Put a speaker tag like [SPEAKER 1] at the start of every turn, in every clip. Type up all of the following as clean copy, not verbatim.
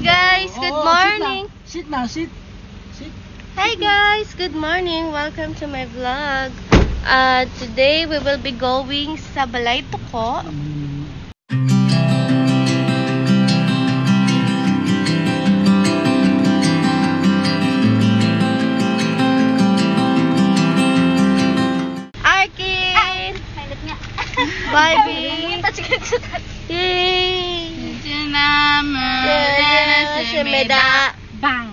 [SPEAKER 1] guys, good morning.
[SPEAKER 2] Sit na, sit.
[SPEAKER 1] Hi guys, good morning. Welcome to my vlog. Today we will be going sa Balay Tuko. Arkin! Bye, babe. Yay!
[SPEAKER 2] Bang!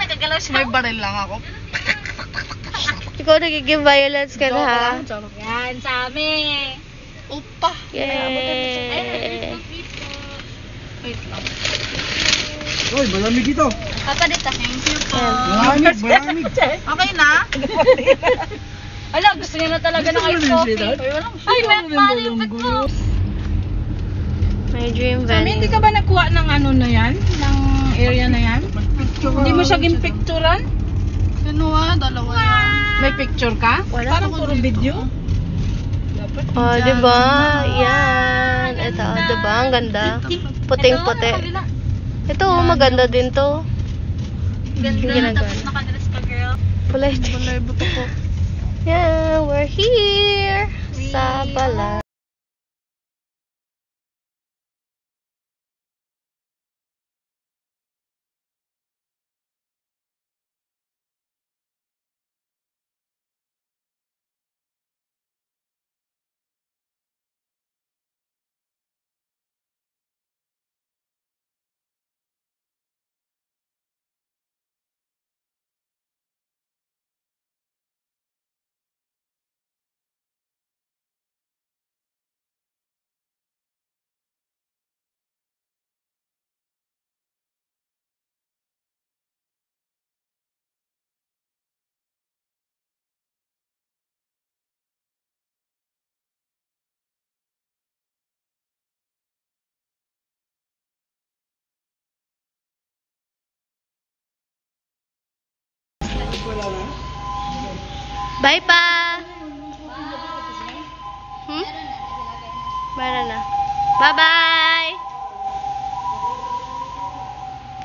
[SPEAKER 3] Nagagalaw siya.
[SPEAKER 2] May baril lang ako.
[SPEAKER 1] Ikaw nagiging violence ka na, ha?
[SPEAKER 3] Yan, sa amin.
[SPEAKER 2] Upa!
[SPEAKER 1] Yay!
[SPEAKER 2] Wait lang. Uy, malamig dito.
[SPEAKER 3] Papa dito. Thank you po.
[SPEAKER 2] Malamig.
[SPEAKER 3] Okay na? Ala, gusto niya na talaga ng ice coffee. Ay, wet pa yung wet ko.
[SPEAKER 1] My dream
[SPEAKER 4] Mami, hindi
[SPEAKER 1] venue.
[SPEAKER 4] ka ba nakuha ng ano na yan? Ng area na yan? Hindi mo siya ginpicturan?
[SPEAKER 2] Kinuha, dalawa yan.
[SPEAKER 4] May picture ka?
[SPEAKER 1] Wala
[SPEAKER 4] Parang puro video?
[SPEAKER 1] Oh, diba? Yan. Ito, diba? Ang ganda. Puting-puti. Ito, maganda din to.
[SPEAKER 3] Ganda.
[SPEAKER 1] Ginagawa.
[SPEAKER 3] Tapos nakadress ka, girl.
[SPEAKER 1] Kulay buto ko. Yeah, we're here sa Balay. Bye pa! Meron na. Bye-bye!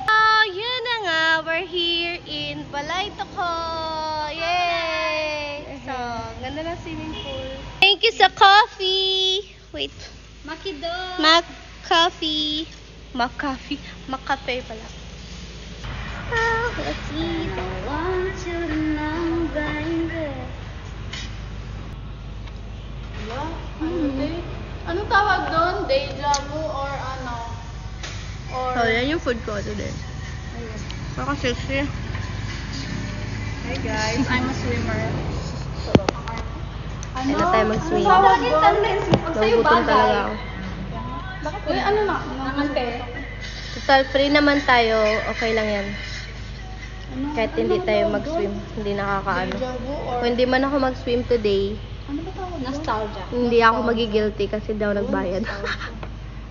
[SPEAKER 1] Oh, yun na nga. We're here in Balay Tuko. Yay! So, ganda ng swimming pool. Thank you sa coffee! Wait.
[SPEAKER 3] Makido.
[SPEAKER 1] Mac-coffee. Mac-coffee. Mac-cafe pala. Oh, let's eat.
[SPEAKER 4] Anong tawag doon? Deja vu or ano?
[SPEAKER 1] Oh, yan yung food ko today. Baka sexy.
[SPEAKER 4] Hi guys, I'm a swimmer.
[SPEAKER 1] Kaya na tayo mag-swim.
[SPEAKER 3] Sa'yo
[SPEAKER 1] Nagutom talaga ako.
[SPEAKER 4] Uy, ano na?
[SPEAKER 3] Unfair.
[SPEAKER 1] Total free naman tayo, okay lang yan. Kahit hindi tayo mag-swim, hindi nakakaano. Kung hindi man ako mag-swim today,
[SPEAKER 3] Nostalgia.
[SPEAKER 1] hindi ako magigilty kasi daw nagbayad.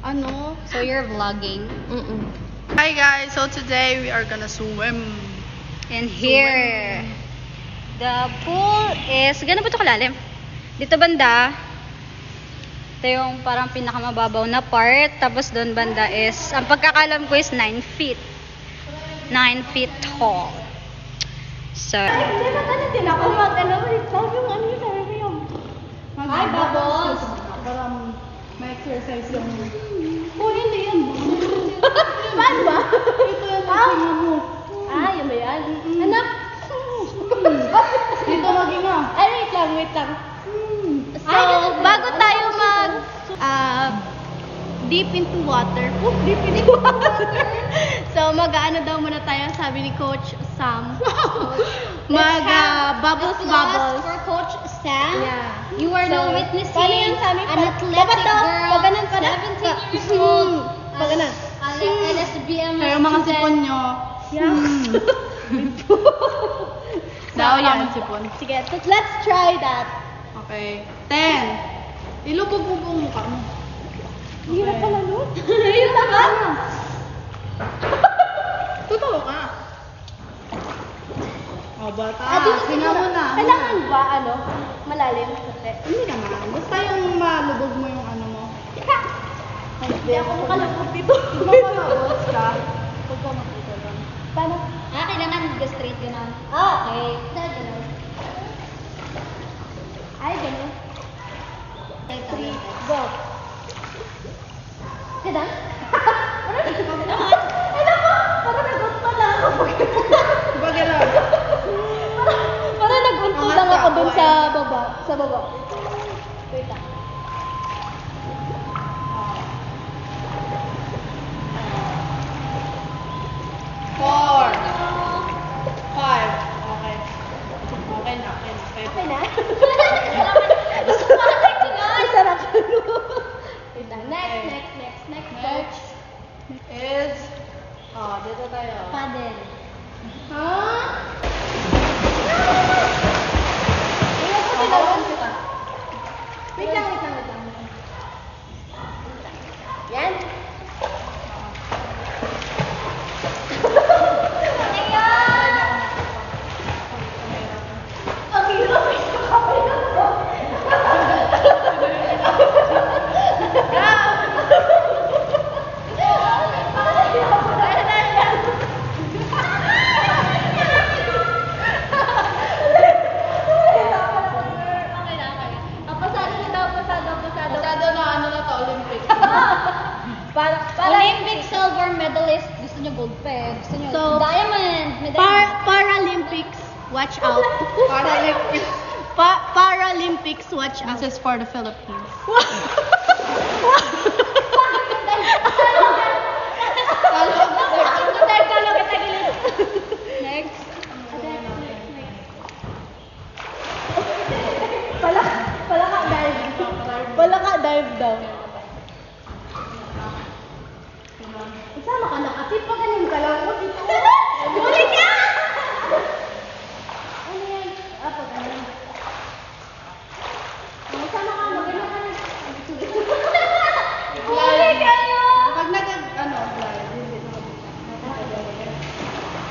[SPEAKER 4] Ano?
[SPEAKER 3] So you're vlogging.
[SPEAKER 2] Hi guys, so today we are gonna swim.
[SPEAKER 3] And here, the pool is, gano'n ba ito kalalim? Dito banda, ito yung parang pinakamababaw na part. Tapos doon banda is, ang pagkakalam ko is 9 feet. 9 feet tall. So,
[SPEAKER 4] Hi, Bubbles! Para ma-exercise yung... Oh, hindi yan. Paano ba? Ito yung tingnan mo.
[SPEAKER 1] Ah, yun ba yan? Anak!
[SPEAKER 4] Dito maging nga.
[SPEAKER 1] Ay, wait lang. So, bago tayo deep into water. Deep into water. So, mag-ano daw muna tayo, sabi ni Coach Sam. Bubbles.
[SPEAKER 3] for Coach Sam.
[SPEAKER 1] Yeah.
[SPEAKER 3] You are now
[SPEAKER 1] So,
[SPEAKER 3] witnessing
[SPEAKER 1] paano yan, Sammy?
[SPEAKER 3] an athletic girl, 17 years old,
[SPEAKER 1] Pagana.
[SPEAKER 3] LSBM
[SPEAKER 4] Pero mga sipon nyo.
[SPEAKER 1] So,
[SPEAKER 4] Yan.
[SPEAKER 1] yan.
[SPEAKER 4] Sipon.
[SPEAKER 1] Sige, so let's try that.
[SPEAKER 4] Okay. 10. Ilubog mo buong mukha mo.
[SPEAKER 1] Hirap pala nun. Hirap ka?
[SPEAKER 4] Totoo ka. O, bata.
[SPEAKER 1] Dito
[SPEAKER 4] Hinga mo na.
[SPEAKER 1] Kailangan ba, malalim?
[SPEAKER 4] Hindi naman. Basta yung malubog mo yung ano mo.
[SPEAKER 1] Hindi ako makalabot dito.
[SPEAKER 4] Mapalabot ka.
[SPEAKER 3] Okay.
[SPEAKER 1] Ay, ganun.
[SPEAKER 3] Three,
[SPEAKER 1] Go. Kada? Parang nagunto lang ako.
[SPEAKER 2] Bagay lang.
[SPEAKER 1] Parang nagunto lang ako dun sa baba. Sa baba. Wait lang.
[SPEAKER 2] Four. Five. Okay. Okay na.
[SPEAKER 1] Okay na? Masarap. Wait lang. Next.
[SPEAKER 2] Next is... dito tayo.
[SPEAKER 3] Paddle.
[SPEAKER 1] Huh?
[SPEAKER 2] Pakawan kita.
[SPEAKER 1] Wait lang. Yan.
[SPEAKER 2] Pasado na ano na to, Olympics.
[SPEAKER 3] Olympic silver medalist. Gusto niyo gold pa eh. Gusto niyo
[SPEAKER 1] So,
[SPEAKER 3] diamond medalist.
[SPEAKER 1] Paralympics, watch out.
[SPEAKER 2] Paralympics.
[SPEAKER 1] Paralympics, watch out.
[SPEAKER 2] This is for the Philippines.
[SPEAKER 3] Next.
[SPEAKER 1] Palaka dive daw. Isama ka na kasi pag ganun ka lang. Huli ka! Ano yan? Pag ganun. Isama ka, maganda ka na. Huli kayo!
[SPEAKER 2] Pag fly, hindi na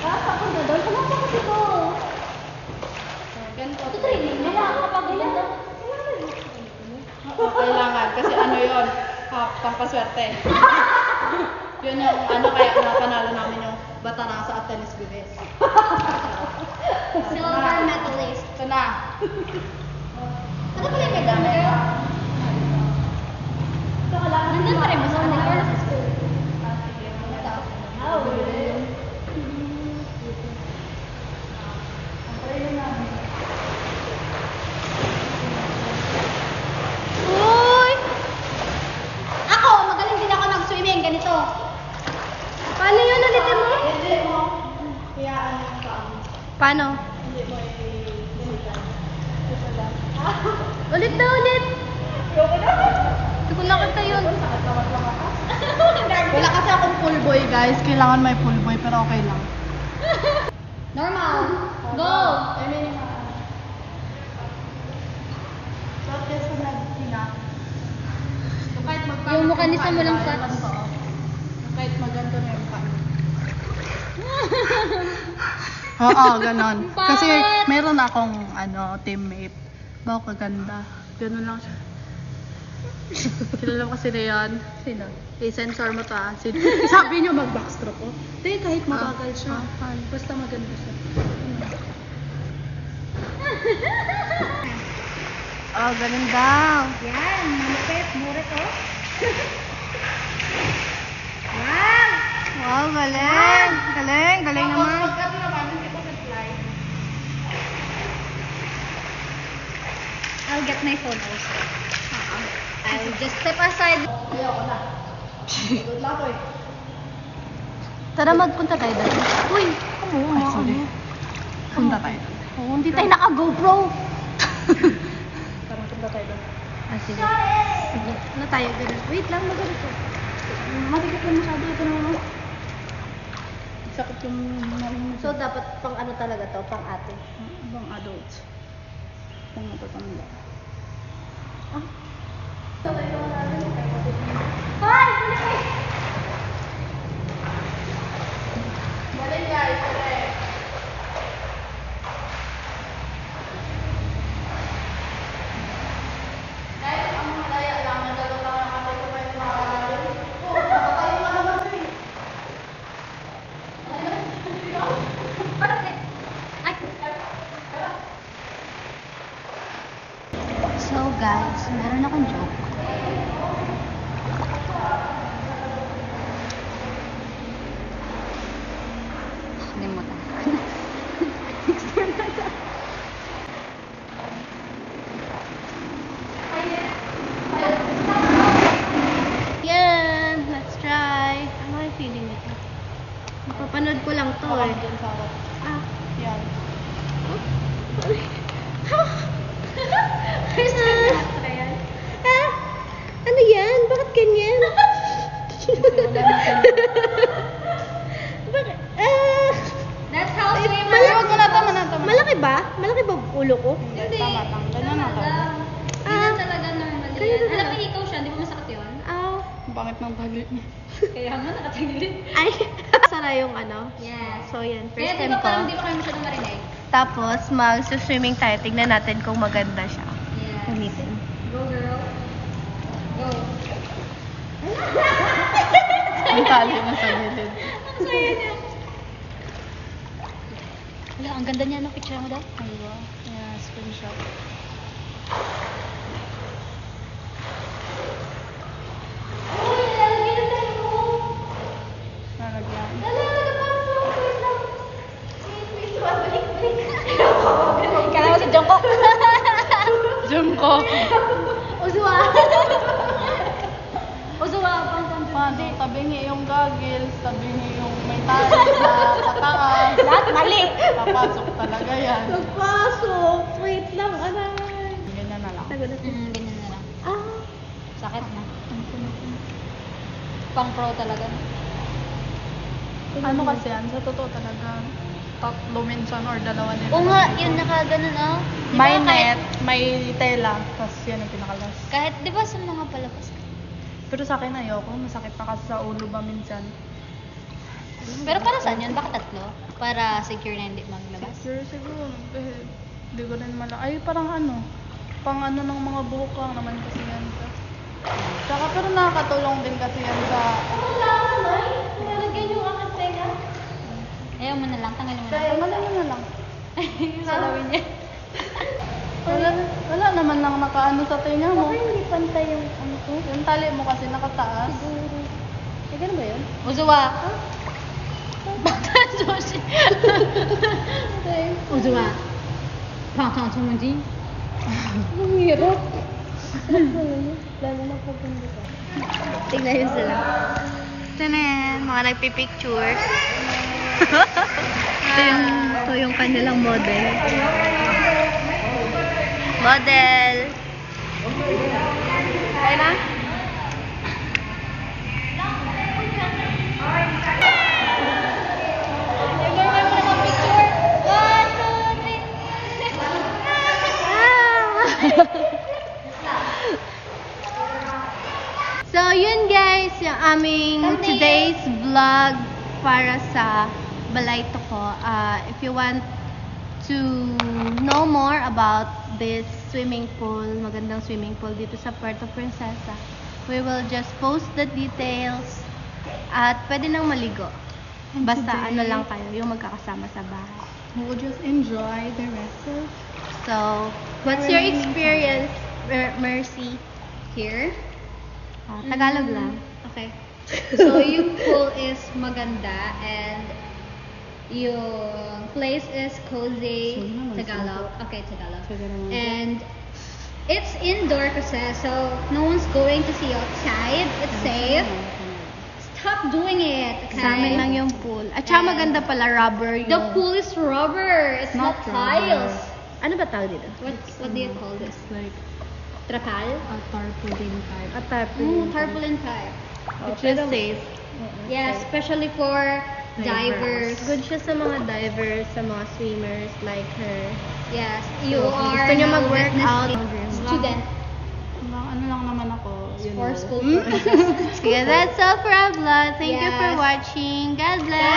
[SPEAKER 1] Ako na doon. Kumasa ko dito.
[SPEAKER 2] ganito.
[SPEAKER 1] Ito training na lang kapag ganyan.
[SPEAKER 2] Kailangan. Kasi ano yun? Pampaswerte. Yun yung kaya napanalo namin yung Batarasa at Tennis Bilis.
[SPEAKER 3] Silver medalist.
[SPEAKER 2] Ito na.
[SPEAKER 3] Ano pala yung medal? Nandun pa rin mo sa kanila or nasa school?
[SPEAKER 1] Uy!
[SPEAKER 3] Ako, magaling din ako nag-swimming. Ganito.
[SPEAKER 1] Paano yun? Ulitin mo?
[SPEAKER 2] Hindi mo. Kaya ano ka.
[SPEAKER 1] Paano?
[SPEAKER 2] Hindi mo
[SPEAKER 1] Ulit na ulit. Hindi ko nakita yun.
[SPEAKER 2] Wala kasi akong full boy guys. Kailangan may full boy pero okay lang.
[SPEAKER 3] Normal. Go!
[SPEAKER 2] I mean, so, kasi nagtina. So, kahit magkano
[SPEAKER 3] Yung mukha ni Sam walang
[SPEAKER 2] kaya
[SPEAKER 3] fats.
[SPEAKER 2] ganito, oh. Kahit maganto na yung mukha niya. Oo, ganon. Kasi meron akong teammate. Bago kaganda. Ganon lang siya. Kilala mo kasi na yan.
[SPEAKER 1] Sino?
[SPEAKER 2] I-sensor mo to ah. Sabi niyo mag-backstroke ko. Hindi, kahit mabagal siya. Basta maganda siya.
[SPEAKER 1] Oh, ganun daw.
[SPEAKER 3] Yan, malupit. Mura to.
[SPEAKER 1] Wow! Wow, galing. Galing naman.
[SPEAKER 2] Pagkat naman, hindi ko sa-fly.
[SPEAKER 3] I'll get my phone also. I'll just step aside.
[SPEAKER 2] Ayoko na. Good luck ko eh.
[SPEAKER 1] Tara, magpunta tayo doon. Uy!
[SPEAKER 2] Ay, sorry. Punta tayo.
[SPEAKER 1] Oh, hindi tayo naka-GoPro.
[SPEAKER 2] Parang punta tayo doon.
[SPEAKER 1] Sige. Sige. Ano tayo? Ganun. Wait lang, maganito.
[SPEAKER 2] Matikit lang masyado ito naman. Sakit yung narinig.
[SPEAKER 1] So, dapat pang ano talaga to? Pang ate.
[SPEAKER 2] Ibang adults. Kung matatanda. Galing guys, galing. Kahit ang malaya lang, nagagawa lang ako kung may makakalalim. Oo, nakatayo ka naman eh.
[SPEAKER 3] Ay, Guys, meron akong joke. Limutan.
[SPEAKER 1] Yan, let's try. Ano yung feeling nito? Napapanood ko lang to
[SPEAKER 2] Hawak
[SPEAKER 1] eh.
[SPEAKER 2] dyan sa harap.
[SPEAKER 1] Ah.
[SPEAKER 2] Yan.
[SPEAKER 1] Ah, ano yan? Bakit ganyan?
[SPEAKER 2] Wala na sila.
[SPEAKER 1] Bakit? Ah,
[SPEAKER 3] That's how swimmers
[SPEAKER 2] Huwag mo na, tama na, tama.
[SPEAKER 1] malaki ba? Malaki ba ulo ko?
[SPEAKER 2] Hindi, tama lang. Ganyan na to.
[SPEAKER 3] Hindi talaga normal
[SPEAKER 1] Kaya
[SPEAKER 3] yan.
[SPEAKER 1] na.
[SPEAKER 3] Alam mo, ikaw siya, di ba masakit yun?
[SPEAKER 1] Ow.
[SPEAKER 2] Ang pangit ng tagli niya.
[SPEAKER 3] Kaya nga, nakatagilid.
[SPEAKER 1] Ay, sara yung ano.
[SPEAKER 3] Yes.
[SPEAKER 1] So yan,
[SPEAKER 3] Kaya
[SPEAKER 1] first
[SPEAKER 3] di
[SPEAKER 1] time
[SPEAKER 3] ba parang
[SPEAKER 1] ko.
[SPEAKER 3] di ba kayo masyadong marinig?
[SPEAKER 1] Tapos, mag-swimming tayo. Tignan natin kung maganda siya.
[SPEAKER 3] Yes.
[SPEAKER 1] Ulitin.
[SPEAKER 3] Go, girl. Go.
[SPEAKER 2] Ang tali na sa gilid.
[SPEAKER 3] Ang saya niya. Wala, ang ganda niya ng picture mo daw.
[SPEAKER 2] Ay, ba? Yeah, screenshot. Nalagyan.
[SPEAKER 3] Kala mo si Jungkook.
[SPEAKER 2] Jungkook.
[SPEAKER 3] Usuwa. Usuwa, pang
[SPEAKER 2] Paano? Tabingi yung goggles, tabingi yung may tali sa pataas.
[SPEAKER 3] Lahat mali.
[SPEAKER 2] Papasok talaga yan.
[SPEAKER 1] Nagpasok! Wait lang, aray.
[SPEAKER 2] Ganyan na lang.
[SPEAKER 1] Nagulat na.
[SPEAKER 3] Ganyan na lang.
[SPEAKER 1] Ah,
[SPEAKER 3] Sakit na. Pang pro talaga.
[SPEAKER 2] Ano kasi yan? Sa totoo talaga, tatlo minsan or dalawa nila.
[SPEAKER 3] Oo nga, yun nakaganon oh. Di ba
[SPEAKER 2] May
[SPEAKER 3] kahit-
[SPEAKER 2] net, may tela, tapos yan ang pinakalas.
[SPEAKER 3] Kahit, di ba sa mga palabas?
[SPEAKER 2] Pero sa akin ayoko, masakit na kasi sa ulo ba minsan.
[SPEAKER 3] Pero para saan yun? Bakit tatlo? Para secure na hindi maglabas?
[SPEAKER 2] Sure, siguro. Eh, hindi ko rin mala. Ay, parang ano, pang ano ng mga bukang naman kasi yan. Saka pero nakakatulong din kasi yan sa...
[SPEAKER 3] Ayaw mo na lang, tanggalin mo na.
[SPEAKER 2] Tanggalin mo na lang.
[SPEAKER 3] Salawin niya.
[SPEAKER 2] Wala naman lang nakaano sa tenga mo.
[SPEAKER 1] hindi pantay yung ano ko.
[SPEAKER 2] Yung tali mo kasi nakataas.
[SPEAKER 1] Eh, ganun ba yun?
[SPEAKER 3] Uzuwa. Bakit Joshi? Uzuwa. Pang-tang sumunji.
[SPEAKER 1] Ang hirap. Lalo na pag hindi ka. Tignan yun sila. Tanan, mga nagpipictures. Ito yung kanilang model. Model! Kaya na? So, yun guys, yung aming today's vlog para sa Balayto ko. If you want to know more about this swimming pool, magandang swimming pool dito sa Puerto Princesa, we will just post the details at pwede nang maligo. Basta
[SPEAKER 2] today-
[SPEAKER 1] ano lang kayo, yung magkakasama sa bahay.
[SPEAKER 2] We'll just enjoy the rest of...
[SPEAKER 1] So, what's your experience, Mercy?
[SPEAKER 3] Here.
[SPEAKER 1] Tagalog lang.
[SPEAKER 3] Okay. So, yung pool is maganda and yung place is cozy.
[SPEAKER 2] So, yun naman,
[SPEAKER 3] Tagalog. Okay, Tagalog.
[SPEAKER 2] Tagalog.
[SPEAKER 3] And it's indoor kasi, so no one's going to see you outside. It's safe. Stop doing it, okay?
[SPEAKER 1] Sa amin lang yung pool. At saka maganda pala rubber yung...
[SPEAKER 3] The pool is rubber. It's not,
[SPEAKER 2] Not rubber.
[SPEAKER 3] tiles.
[SPEAKER 1] Ano ba tawag dito?
[SPEAKER 3] What do you call this?
[SPEAKER 2] Like
[SPEAKER 3] Trapal?
[SPEAKER 2] a tarpaulin type.
[SPEAKER 1] A tarpaulin.
[SPEAKER 3] Tarpaulin type.
[SPEAKER 1] Which is safe.
[SPEAKER 3] Yeah, especially for divers.
[SPEAKER 1] Good siya sa mga divers, sa mga swimmers like her.
[SPEAKER 3] Yes, you
[SPEAKER 1] So,
[SPEAKER 3] are
[SPEAKER 1] gusto niyo
[SPEAKER 3] now
[SPEAKER 1] mag-workout.
[SPEAKER 3] witness student
[SPEAKER 2] Ano lang naman ako, you
[SPEAKER 3] for
[SPEAKER 2] know.
[SPEAKER 3] school
[SPEAKER 1] Hmm?
[SPEAKER 3] purposes.
[SPEAKER 1] Yeah, that's all for our vlog. Thank you for
[SPEAKER 3] Yes.
[SPEAKER 1] watching. God bless.